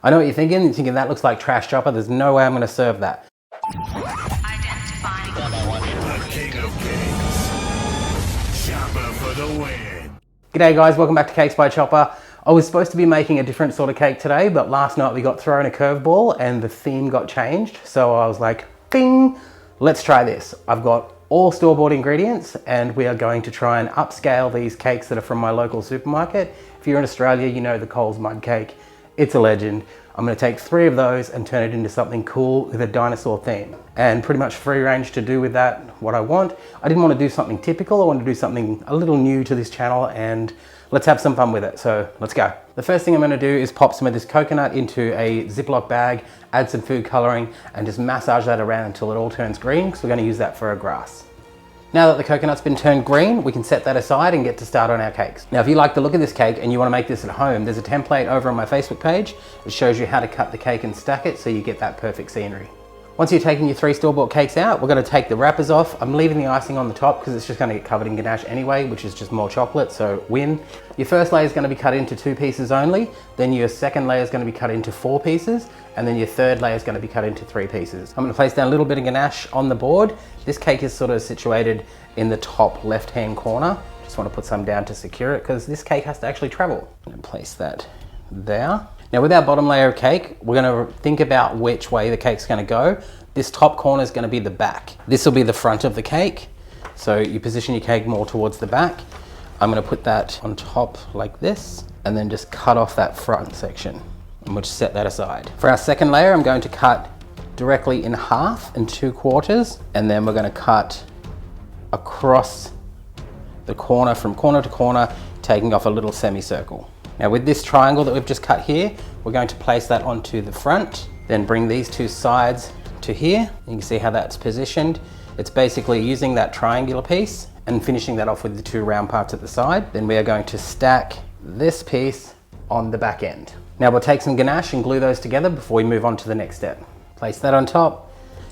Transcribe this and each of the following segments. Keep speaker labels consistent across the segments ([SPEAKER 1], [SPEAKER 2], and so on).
[SPEAKER 1] I know what you're thinking. You're thinking that looks like trash chopper. There's no way I'm going to serve that.
[SPEAKER 2] Identifying the king of cakes. Chopper for the win.
[SPEAKER 1] G'day guys, welcome back to Cakes by Chopper. I was supposed to be making a different sort of cake today, but last night we got thrown a curveball and the theme got changed. So I was like, bing, let's try this. I've got all store-bought ingredients and we are going to try and upscale these cakes that are from my local supermarket. If you're in Australia, you know the Coles mud cake. It's a legend. I'm going to take 3 of those and turn it into something cool with a dinosaur theme. And pretty much free range to do with that what I want. I didn't want to do something typical. I wanted to do something a little new to this channel and let's have some fun with it. So let's go. The first thing I'm going to do is pop some of this coconut into a Ziploc bag, add some food coloring and just massage that around until it all turns green because we're going to use that for a grass. Now that the coconut's been turned green, we can set that aside and get to start on our cakes. Now, if you like the look of this cake and you want to make this at home, there's a template over on my Facebook page. It shows you how to cut the cake and stack it so you get that perfect scenery. Once you've taken your 3 store-bought cakes out, we're going to take the wrappers off. I'm leaving the icing on the top because it's just going to get covered in ganache anyway, which is just more chocolate, so win. Your first layer is going to be cut into 2 pieces only, then your second layer is going to be cut into 4 pieces, and then your third layer is going to be cut into 3 pieces. I'm going to place down a little bit of ganache on the board. This cake is sort of situated in the top left-hand corner. Just want to put some down to secure it because this cake has to actually travel. I'm going to place that there. Now with our bottom layer of cake, we're going to think about which way the cake's going to go. This top corner is going to be the back. This will be the front of the cake. So you position your cake more towards the back. I'm going to put that on top like this and then just cut off that front section and we'll just set that aside. For our second layer, I'm going to cut directly in half and 2 quarters and then we're going to cut across the corner from corner to corner, taking off a little semicircle. Now with this triangle that we've just cut here, we're going to place that onto the front, then bring these 2 sides to here. You can see how that's positioned. It's basically using that triangular piece and finishing that off with the 2 round parts at the side. Then we are going to stack this piece on the back end. Now we'll take some ganache and glue those together before we move on to the next step. Place that on top.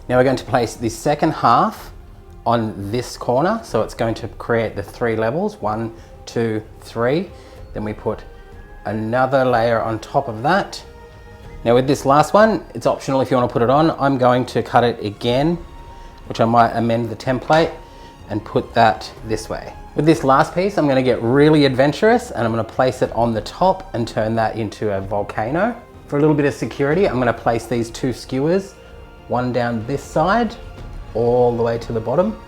[SPEAKER 1] Now we're going to place the second half on this corner. So it's going to create the 3 levels, 1, 2, 3. Then we put another layer on top of that. Now with this last one, it's optional if you want to put it on. I'm going to cut it again, which I might amend the template and put that this way. With this last piece, I'm going to get really adventurous and I'm going to place it on the top and turn that into a volcano. For a little bit of security, I'm going to place these 2 skewers, one down this side, all the way to the bottom,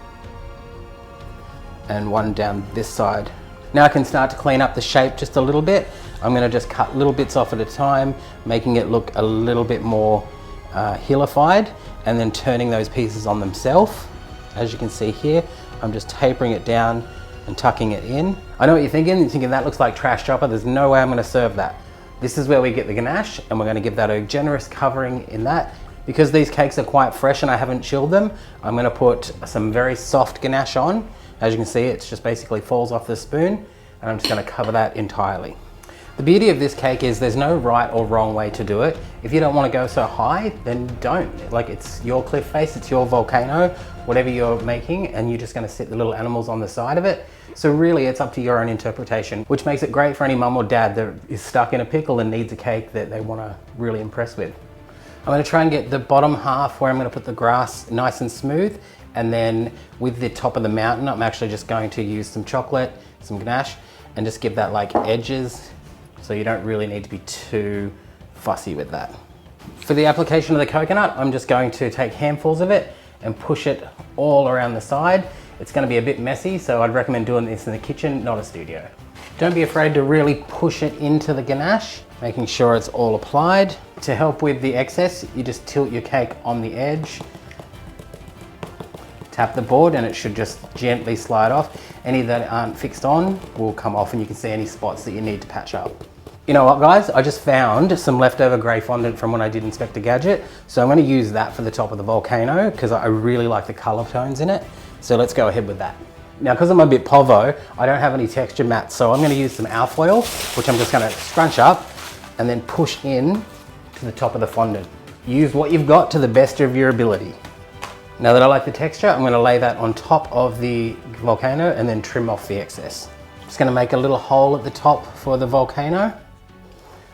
[SPEAKER 1] and one down this side. Now I can start to clean up the shape just a little bit. I'm going to just cut little bits off at a time, making it look a little bit more hillified, and then turning those pieces on themselves. As you can see here, I'm just tapering it down and tucking it in. I know what you're thinking. You're thinking that looks like trash chopper. There's no way I'm going to serve that. This is where we get the ganache, and we're going to give that a generous covering in that. Because these cakes are quite fresh and I haven't chilled them, I'm going to put some very soft ganache on. As you can see, it just basically falls off the spoon, and I'm just going to cover that entirely. The beauty of this cake is there's no right or wrong way to do it. If you don't want to go so high, then don't. Like, it's your cliff face, it's your volcano, whatever you're making, and you're just going to sit the little animals on the side of it. So really, it's up to your own interpretation, which makes it great for any mum or dad that is stuck in a pickle and needs a cake that they want to really impress with. I'm going to try and get the bottom half where I'm going to put the grass nice and smooth, and then with the top of the mountain, I'm actually just going to use some chocolate, some ganache, and just give that like edges. So you don't really need to be too fussy with that. For the application of the coconut, I'm just going to take handfuls of it and push it all around the side. It's going to be a bit messy, so I'd recommend doing this in the kitchen, not a studio. Don't be afraid to really push it into the ganache, making sure it's all applied. To help with the excess, you just tilt your cake on the edge, tap the board, and it should just gently slide off. Any that aren't fixed on will come off, and you can see any spots that you need to patch up. You know what, guys? I just found some leftover grey fondant from when I did Inspector Gadget, so I'm going to use that for the top of the volcano because I really like the colour tones in it. So let's go ahead with that. Now, because I'm a bit povo, I don't have any texture mats, so I'm going to use some alfoil, which I'm just going to scrunch up and then push in to the top of the fondant. Use what you've got to the best of your ability. Now that I like the texture, I'm going to lay that on top of the volcano and then trim off the excess. Just going to make a little hole at the top for the volcano,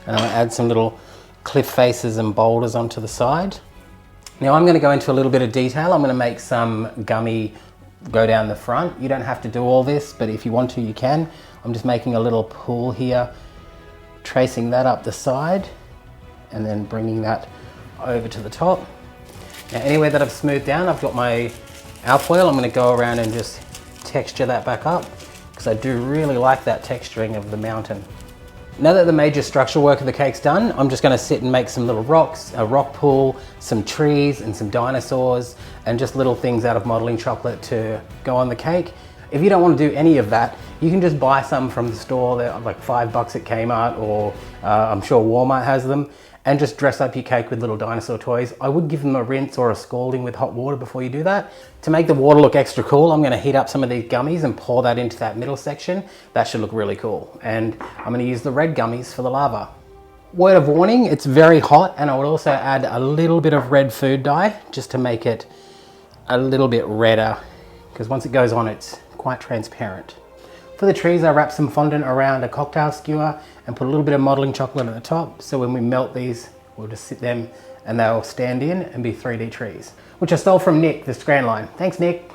[SPEAKER 1] and I'm going to add some little cliff faces and boulders onto the side. Now I'm going to go into a little bit of detail. I'm going to make some gummy go down the front. You don't have to do all this, but if you want to, you can. I'm just making a little pool here, tracing that up the side, and then bringing that over to the top. Now anywhere that I've smoothed down, I've got my alfoil. I'm going to go around and just texture that back up, because I do really like that texturing of the mountain. Now that the major structural work of the cake's done, I'm just going to sit and make some little rocks, a rock pool, some trees and some dinosaurs, and just little things out of modeling chocolate to go on the cake. If you don't want to do any of that, you can just buy some from the store. They're like $5 at Kmart, or I'm sure Walmart has them, and just dress up your cake with little dinosaur toys. I would give them a rinse or a scalding with hot water before you do that. To make the water look extra cool, I'm going to heat up some of these gummies and pour that into that middle section. That should look really cool. And I'm going to use the red gummies for the lava. Word of warning, it's very hot, and I would also add a little bit of red food dye just to make it a little bit redder, because once it goes on, it's quite transparent. For the trees, I wrap some fondant around a cocktail skewer and put a little bit of modeling chocolate at the top, so when we melt these, we'll just sit them and they'll stand in and be 3D trees, which I stole from Nick, the Strand line. Thanks, Nick.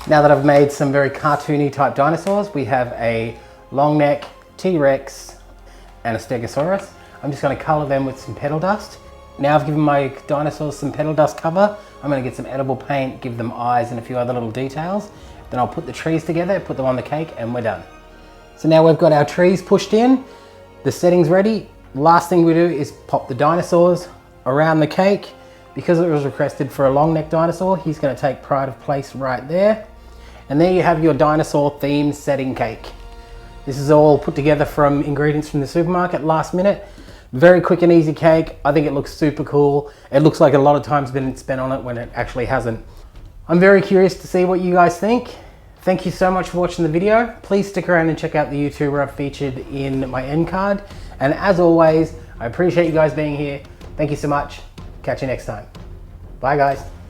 [SPEAKER 1] Now that I've made some very cartoony type dinosaurs, we have a long neck, T-Rex, and a stegosaurus. I'm just going to color them with some petal dust. Now I've given my dinosaurs some petal dust cover. I'm going to get some edible paint, give them eyes and a few other little details. Then I'll put the trees together, put them on the cake, and we're done. So now we've got our trees pushed in, the setting's ready. Last thing we do is pop the dinosaurs around the cake. Because it was requested for a long neck dinosaur, he's going to take pride of place right there. And there you have your dinosaur themed setting cake. This is all put together from ingredients from the supermarket last minute. Very quick and easy cake. I think it looks super cool. It looks like a lot of time's been spent on it when it actually hasn't. I'm very curious to see what you guys think. Thank you so much for watching the video. Please stick around and check out the YouTuber I've featured in my end card. And as always, I appreciate you guys being here. Thank you so much. Catch you next time. Bye guys.